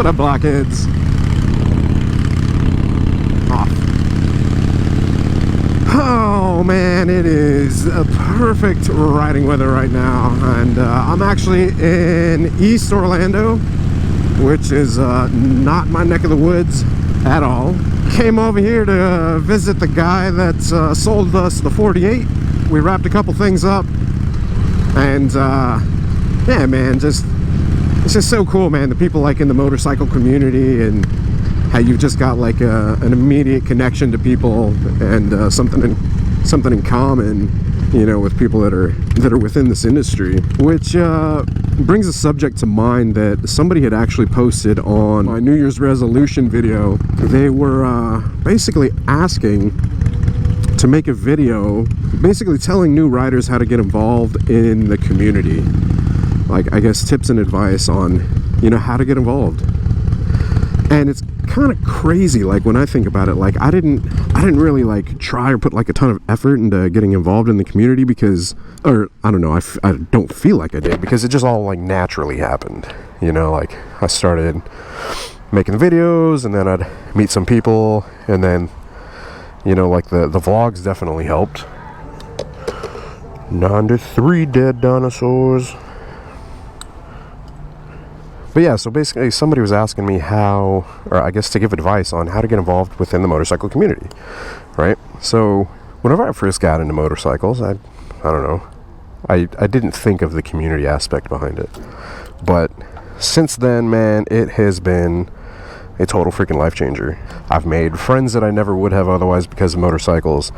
What up, blockheads? Off. Oh man, it is a perfect riding weather right now, and I'm actually in East Orlando, which is not my neck of the woods at all. Came over here to visit the guy that sold us the 48. We wrapped a couple things up, and yeah, man, it's just so cool, man. The people like in the motorcycle community, and how you've just got like an immediate connection to people, and something in common, you know, with people that are within this industry. Which brings a subject to mind that somebody had actually posted on my New Year's resolution video. They were basically asking to make a video basically telling new riders how to get involved in the community, like, I guess, tips and advice on, you know, how to get involved. And it's kind of crazy, like, when I think about it, like, I didn't really like try or put like a ton of effort into getting involved in the community, because, or I don't know, I don't feel like I did, because it just all like naturally happened, you know. Like, I started making videos, and then I'd meet some people, and then, you know, like the vlogs definitely helped. 93 dead dinosaurs. But yeah, so basically somebody was asking me how, or I guess to give advice on how to get involved within the motorcycle community, right? So whenever I first got into motorcycles, I don't know, I didn't think of the community aspect behind it. But since then, man, it has been a total freaking life changer. I've made friends that I never would have otherwise because of motorcycles.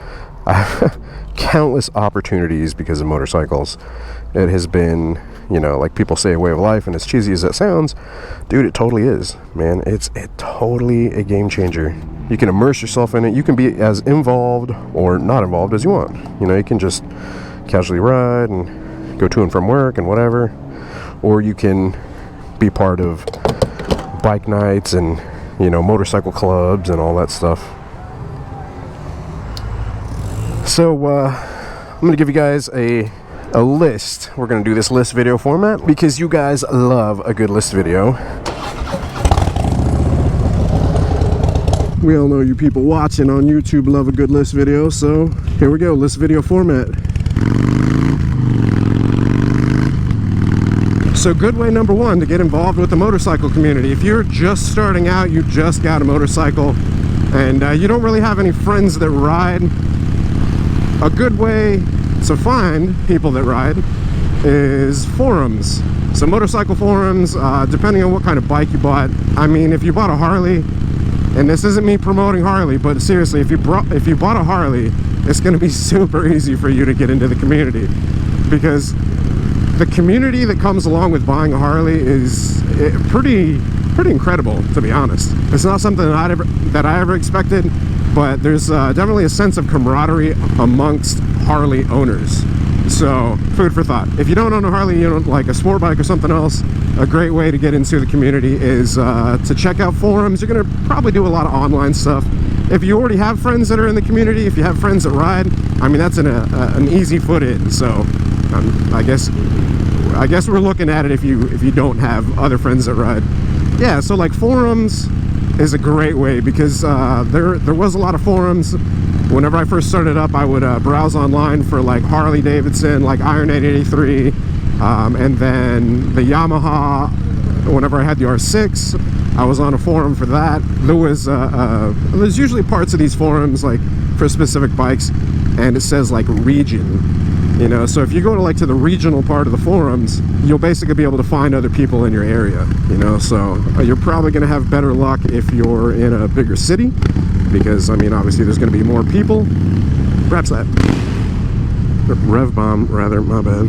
I have countless opportunities because of motorcycles. It has been, you know, like people say, a way of life, and as cheesy as that sounds, dude, it totally is, man. It's totally a game changer. You can immerse yourself in it. You can be as involved or not involved as you want. You know, you can just casually ride and go to and from work and whatever, or you can be part of bike nights and, you know, motorcycle clubs and all that stuff. So I'm gonna give you guys a list. We're gonna do this list video format because you guys love a good list video. We all know you people watching on YouTube love a good list video, so here we go, list video format. So good way number one to get involved with the motorcycle community. If you're just starting out, you just got a motorcycle, and you don't really have any friends that ride, a good way to find people that ride is forums. So motorcycle forums, depending on what kind of bike you bought. I mean, if you bought a Harley, and this isn't me promoting Harley, but seriously, if you bought a Harley, it's going to be super easy for you to get into the community, because the community that comes along with buying a Harley is pretty incredible, to be honest. It's not something that I ever expected, but there's definitely a sense of camaraderie amongst Harley owners. So, food for thought. If you don't own a Harley, you don't like a sport bike or something else, a great way to get into the community is to check out forums. You're gonna probably do a lot of online stuff. If you already have friends that are in the community, if you have friends that ride, I mean, that's an easy foot in. So, I guess we're looking at it if you don't have other friends that ride. Yeah, so like forums is a great way, because there was a lot of forums. Whenever I first started up, I would browse online for like Harley Davidson, like Iron 883, and then the Yamaha. Whenever I had the R6, I was on a forum for that. There's usually parts of these forums like for specific bikes, and it says like region. You know, so if you go to the regional part of the forums, you'll basically be able to find other people in your area, you know. So you're probably going to have better luck if you're in a bigger city, because I mean, obviously there's going to be more people. Perhaps that rev bomb, rather, my bad.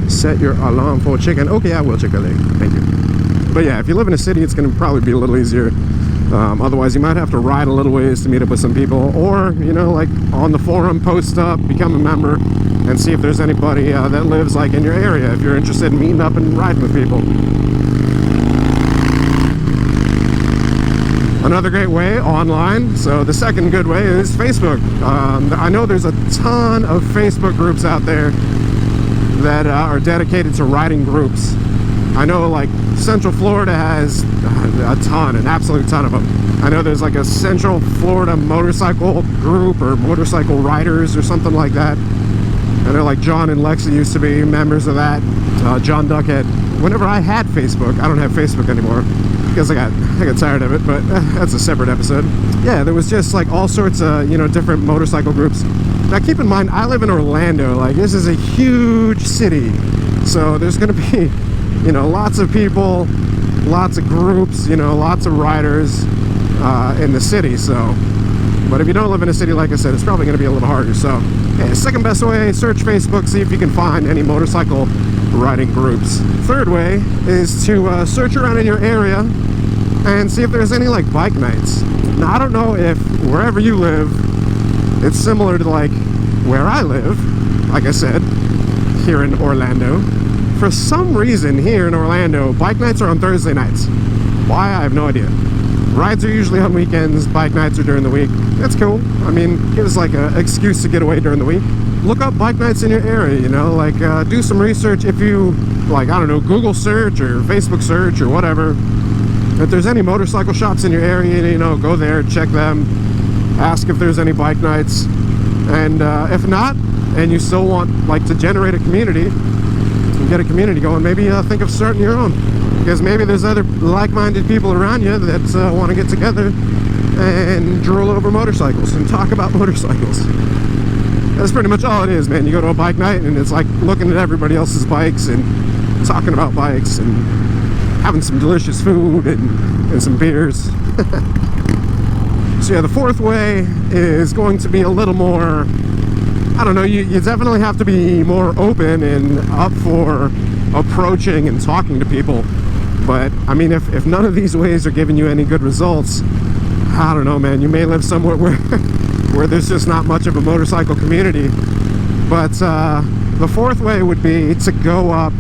Set your alarm for chicken. Okay, I will, Chick-fil-A. Thank you. But yeah, if you live in a city, it's going to probably be a little easier. Otherwise, you might have to ride a little ways to meet up with some people, or, you know, like on the forum, post up, become a member, and see if there's anybody that lives like in your area, if you're interested in meeting up and riding with people. Another great way, online. So the second good way is Facebook. I know there's a ton of Facebook groups out there that are dedicated to riding groups. I know like Central Florida has a ton, an absolute ton of them. I know there's like a Central Florida motorcycle group or motorcycle riders or something like that. I know like John and Lexi used to be members of that. John Duckhead. Whenever I had Facebook, I don't have Facebook anymore because I got tired of it, but that's a separate episode. Yeah, there was just like all sorts of, you know, different motorcycle groups. Now keep in mind, I live in Orlando. Like, this is a huge city, so there's gonna be, you know, lots of people, lots of groups, you know, lots of riders in the city. So, but if you don't live in a city, like I said, it's probably going to be a little harder. So, yeah, second best way, search Facebook, see if you can find any motorcycle riding groups. Third way is to search around in your area and see if there's any like bike nights. Now, I don't know if wherever you live, it's similar to like where I live. Like I said, here in Orlando. For some reason here in Orlando, bike nights are on Thursday nights. Why? I have no idea. Rides are usually on weekends, bike nights are during the week. That's cool. I mean, give us like an excuse to get away during the week. Look up bike nights in your area, you know, like do some research. If you, like, I don't know, Google search or Facebook search or whatever. If there's any motorcycle shops in your area, you know, go there, check them, ask if there's any bike nights. And if not, and you still want like to generate a community, and get a community going, maybe think of starting your own, because maybe there's other like-minded people around you that want to get together and drool over motorcycles and talk about motorcycles. That's pretty much all it is, man. You go to a bike night and it's like looking at everybody else's bikes and talking about bikes and having some delicious food and some beers. So yeah, the fourth way is going to be a little more, I don't know, you definitely have to be more open and up for approaching and talking to people. But I mean, if none of these ways are giving you any good results, I don't know, man, you may live somewhere where there's just not much of a motorcycle community. But the fourth way would be to go up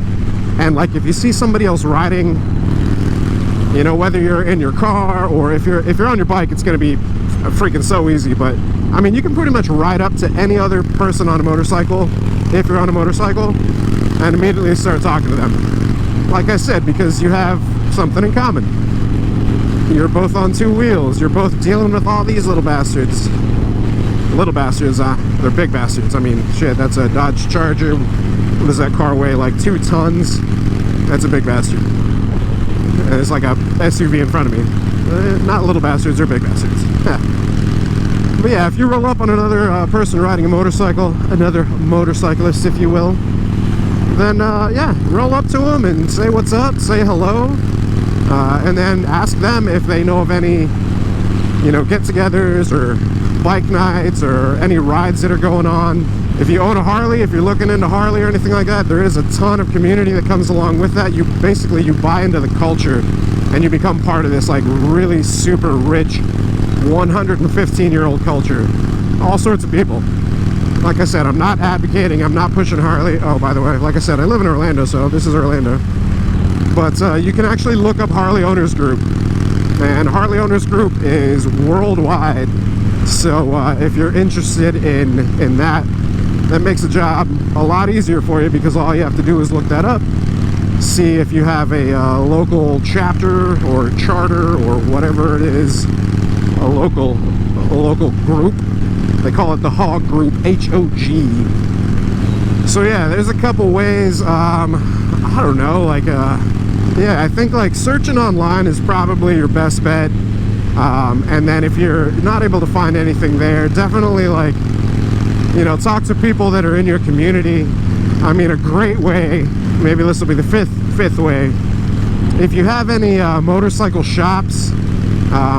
and, like, if you see somebody else riding, you know, whether you're in your car or if you're on your bike, it's going to be freaking so easy. But I mean, you can pretty much ride up to any other person on a motorcycle, if you're on a motorcycle, and immediately start talking to them. Like I said, because you have something in common. You're both on two wheels. You're both dealing with all these little bastards. Little bastards, they're big bastards. I mean, shit, that's a Dodge Charger. What does that car weigh? Like 2 tons? That's a big bastard. And there's like a SUV in front of me. Not little bastards, they're big bastards. But yeah, if you roll up on another person riding a motorcycle, another motorcyclist, if you will, then yeah, roll up to them and say what's up, say hello, and then ask them if they know of any, you know, get-togethers or bike nights or any rides that are going on. If you own a Harley, if you're looking into Harley or anything like that, there is a ton of community that comes along with that. You basically, you buy into the culture and you become part of this like really super rich 115-year-old culture. All sorts of people. Like I said, I'm not advocating, I'm not pushing Harley. Oh, by the way, like I said, I live in Orlando, so this is Orlando. But you can actually look up Harley Owners Group. And Harley Owners Group is worldwide. So if you're interested in that, that makes the job a lot easier for you, because all you have to do is look that up, see if you have a local chapter or charter or whatever it is, a local group. They call it the Hog Group, H-O-G. So yeah, there's a couple ways. I don't know, like yeah, I think like searching online is probably your best bet. And then if you're not able to find anything there, definitely, like, you know, talk to people that are in your community. I mean, a great way, maybe this will be the fifth way, if you have any motorcycle shops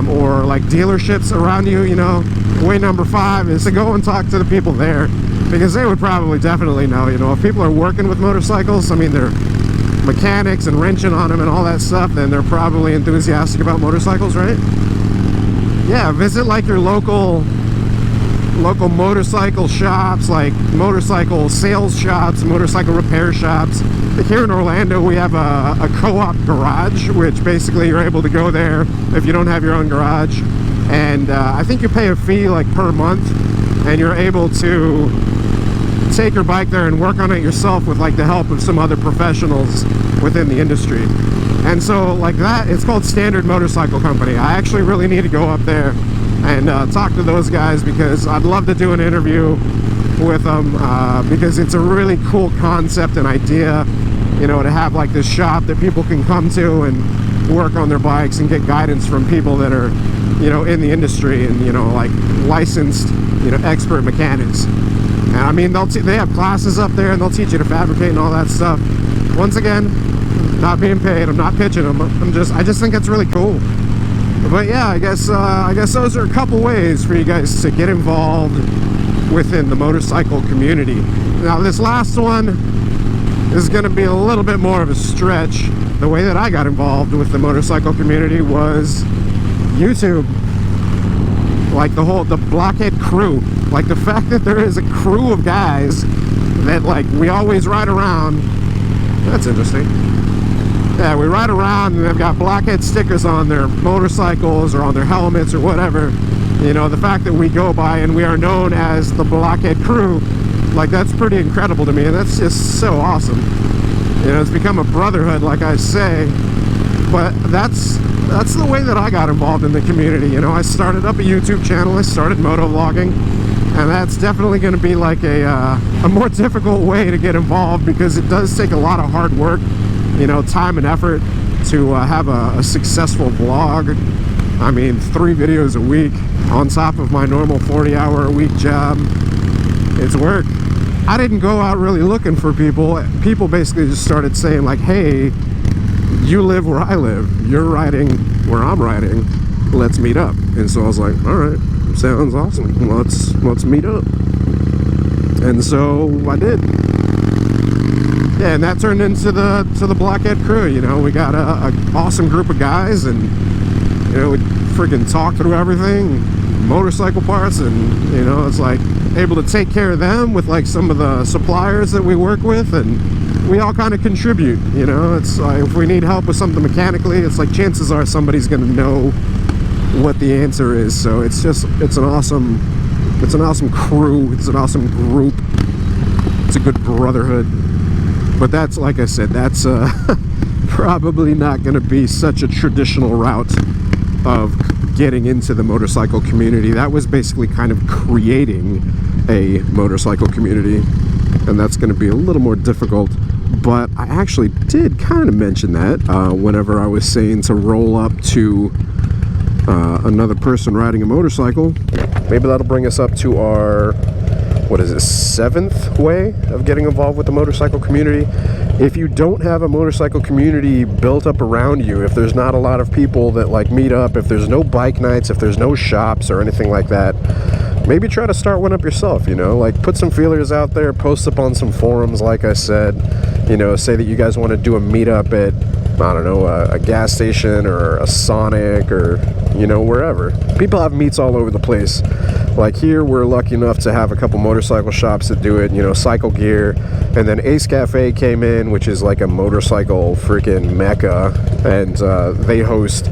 or like dealerships around you, you know, way number 5 is to go and talk to the people there, because they would probably definitely know. You know, if people are working with motorcycles, I mean, they're mechanics and wrenching on them and all that stuff, then they're probably enthusiastic about motorcycles, right? Yeah, visit like your local motorcycle shops, like motorcycle sales shops, motorcycle repair shops. Like here in Orlando, we have a co-op garage, which basically you're able to go there if you don't have your own garage. And I think you pay a fee like per month, and you're able to take your bike there and work on it yourself with like the help of some other professionals within the industry. And so like that, it's called Standard Motorcycle Company. I actually really need to go up there and talk to those guys, because I'd love to do an interview with them, because it's a really cool concept and idea, you know, to have like this shop that people can come to and work on their bikes and get guidance from people that are, you know, in the industry and, you know, like licensed, you know, expert mechanics. And I mean, they have classes up there and they'll teach you to fabricate and all that stuff. Once again, not being paid, I'm not pitching them. I just think it's really cool. But yeah, I guess those are a couple ways for you guys to get involved within the motorcycle community. Now this last one is going to be a little bit more of a stretch. The way that I got involved with the motorcycle community was YouTube. Like the Blockhead crew. Like the fact that there is a crew of guys that like we always ride around. That's interesting. Yeah, we ride around and they've got Blockhead stickers on their motorcycles or on their helmets or whatever. You know, the fact that we go by and we are known as the Blockhead crew, like that's pretty incredible to me, and that's just so awesome. You know, it's become a brotherhood, like I say. But that's the way that I got involved in the community. You know, I started up a YouTube channel, I started moto vlogging, and that's definitely going to be like a more difficult way to get involved, because it does take a lot of hard work, you know, time and effort to have a successful vlog. I mean, 3 videos a week on top of my normal 40-hour-a-week job. It's work. I didn't go out really looking for people. People basically just started saying like, hey, you live where I live, you're riding where I'm riding, let's meet up. And so I was like, all right, sounds awesome, let's meet up. And so I did. Yeah, and that turned into the Blockhead crew. You know, we got a awesome group of guys, and you know, we freaking talk through everything, motorcycle parts, and you know, it's like able to take care of them with like some of the suppliers that we work with, and we all kind of contribute. You know, it's like if we need help with something mechanically, it's like chances are somebody's gonna know what the answer is. So it's an awesome crew, it's an awesome group, it's a good brotherhood. But that's, like I said, that's probably not going to be such a traditional route of getting into the motorcycle community. That was basically kind of creating a motorcycle community, and that's going to be a little more difficult. But I actually did kind of mention that whenever I was saying to roll up to another person riding a motorcycle. Maybe that'll bring us up to our, what is it, 7th way of getting involved with the motorcycle community. If you don't have a motorcycle community built up around you, if there's not a lot of people that like meet up, if there's no bike nights, if there's no shops or anything like that, maybe try to start one up yourself. You know, like put some feelers out there, post up on some forums, like I said. You know, say that you guys want to do a meetup at, I don't know, a gas station or a Sonic or, you know, wherever. People have meets all over the place. Like here, we're lucky enough to have a couple motorcycle shops that do it, you know, Cycle Gear. And then Ace Cafe came in, which is like a motorcycle freaking mecca. And they host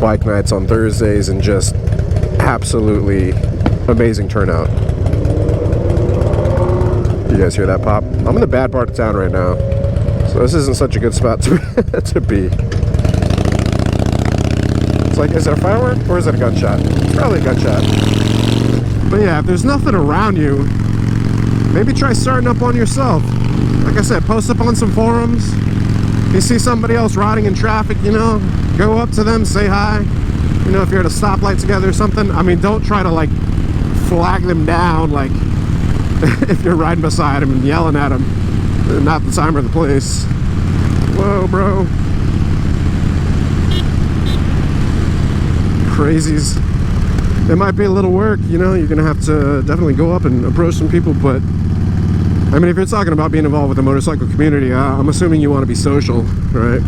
bike nights on Thursdays, and just absolutely amazing turnout. You guys hear that pop? I'm in the bad part of town right now, so this isn't such a good spot to be. It's like, is it a firework or is it a gunshot? It's probably a gunshot. But yeah, if there's nothing around you, maybe try starting up one yourself. Like I said, post up on some forums. If you see somebody else riding in traffic, you know, go up to them, say hi. You know, if you're at a stoplight together or something. I mean, don't try to like flag them down, like if you're riding beside them and yelling at them. Not the time or the place. Whoa, bro. Crazies. It might be a little work, you know, you're gonna have to definitely go up and approach some people, but I mean, if you're talking about being involved with the motorcycle community, I'm assuming you want to be social, right?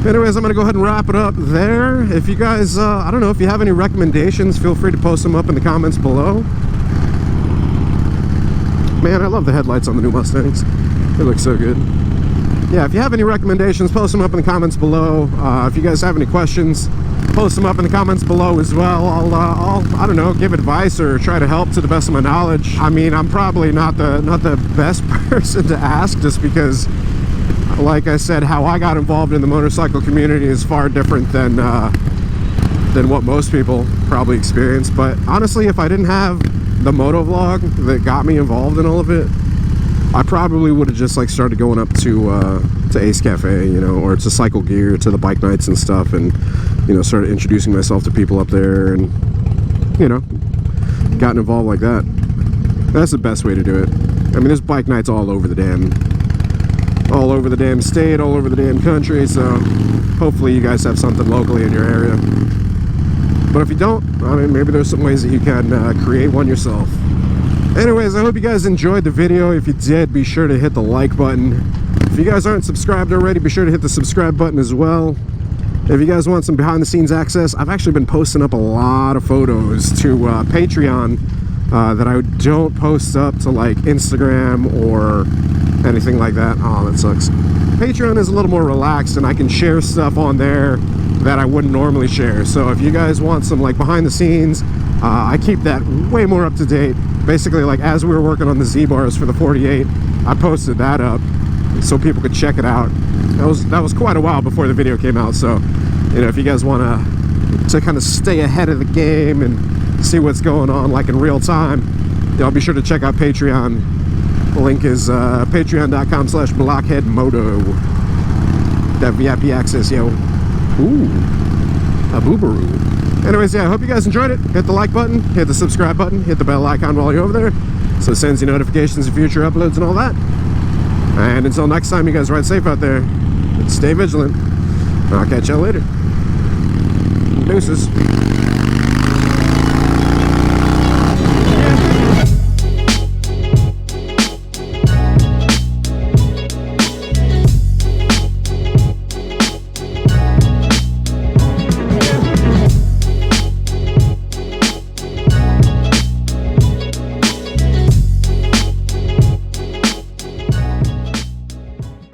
Anyways, I'm gonna go ahead and wrap it up there. If you guys, I don't know, if you have any recommendations, feel free to post them up in the comments below. Man, I love the headlights on the new Mustangs. They look so good. Yeah, if you have any recommendations, post them up in the comments below. If you guys have any questions, post them up in the comments below as well. I'll I don't know, give advice or try to help to the best of my knowledge. I mean, I'm probably not the best person to ask, just because, like I said, how I got involved in the motorcycle community is far different than what most people probably experience. But honestly, if I didn't have the moto vlog that got me involved in all of it, I probably would have just like started going up to Ace Cafe, you know, or to Cycle Gear, to the bike nights and stuff, and, you know, started introducing myself to people up there, and, you know, gotten involved like that. That's the best way to do it. I mean, there's bike nights all over the damn state, all over the damn country, so hopefully you guys have something locally in your area. But if you don't, I mean, maybe there's some ways that you can create one yourself. Anyways, I hope you guys enjoyed the video. If you did, be sure to hit the like button. If you guys aren't subscribed already, be sure to hit the subscribe button as well. If you guys want some behind the scenes access, I've actually been posting up a lot of photos to Patreon that I don't post up to like Instagram or anything like that. Oh, that sucks. Patreon is a little more relaxed, and I can share stuff on there that I wouldn't normally share. So if you guys want some like behind the scenes, I keep that way more up to date. Basically, like as we were working on the Z-bars for the 48, I posted that up so people could check it out. That was quite a while before the video came out. So, you know, if you guys want to kind of stay ahead of the game and see what's going on like in real time, y'all be sure to check out Patreon. The link is patreon.com/blockheadmoto. That VIP access, yo. Ooh, a boobaroo. Anyways, yeah, I hope you guys enjoyed it. Hit the like button, hit the subscribe button, hit the bell icon while you're over there, so it sends you notifications of future uploads and all that. And until next time, you guys ride safe out there. Stay vigilant. I'll catch y'all later. Deuces.